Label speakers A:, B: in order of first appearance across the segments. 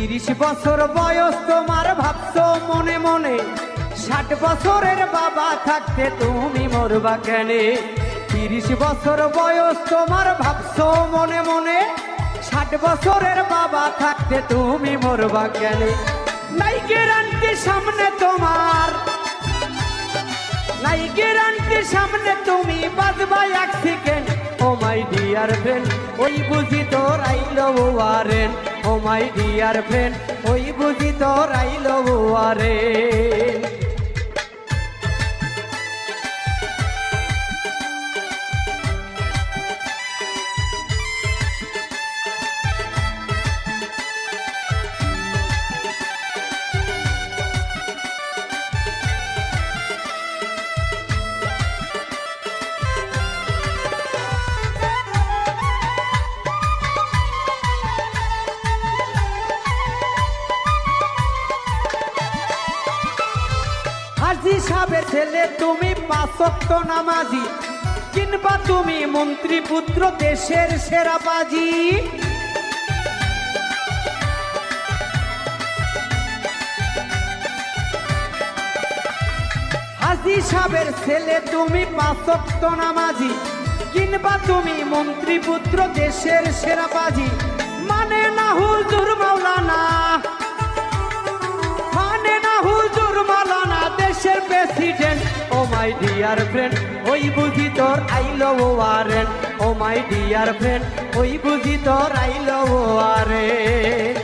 A: 30 বছর বয়স তোমার, ভাবছো মনে মনে 60 বছরের বাবা থাকতে তুমি মরবা কেনে। 30 বছর বয়স তোমার, ভাবছো মনে মনে 60 বছরের বাবা থাকতে তুমি মরবা কেনে। নাই গ্যারান্টি সামনে তোমার, নাই গ্যারান্টি সামনে তুমি বাজবা এক second. Oh my dear friend, ওই বুঝি তোর আইলো warrant. Oh my dear friend, ওই বুঝি তোর আইলো ওয়ারেন। হাজী সাহেবের ছেলে তুমি, 5 ওয়াক্ত নামাজি, কিংবা তুমি মন্ত্রী পুত্র দেশের সেরা বাজি। হাজী সাহেবের ছেলে তুমি, 5 ওয়াক্ত নামাজি, কিংবা তুমি মন্ত্রী পুত্র দেশের সেরা বাজি। মানে না হুজুর মাওলানা, মানে না হুজুর মাওলানা দেশের president. Oh my dear friend, ওই বুঝি তোর আইলো warrant. Oh my dear friend, ওই বুঝি তোর আইলো ওয়ারেন্ট।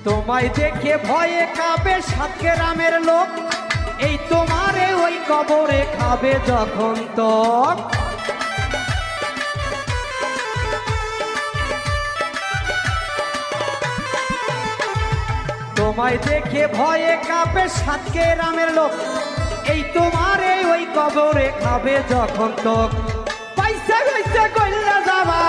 A: তোমায় দেখে ভয়ে কাঁপে 7 গ্রামের লোক, এই তোমারে ওই কবরে খাবে যখন তক। তোমায় দেখে ভয়ে কাঁপে 7 গ্রামের লোক, এই তোমারে ওই কবরে খাবে যখন তক। পয়সা পয়সা কইলা যাবা,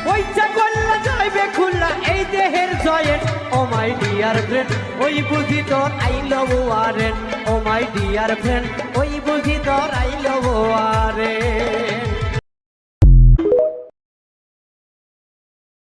A: পয়সা কইলা যাইবে খুললা এই দেহের জয়েন। ও মাই ডিয়ার ফ্রেন্ড, ওই বুঝি তোর আইলো warrant. Oh my dear friend, ওই বুঝি তোর আইলো ওয়ারেন্ট।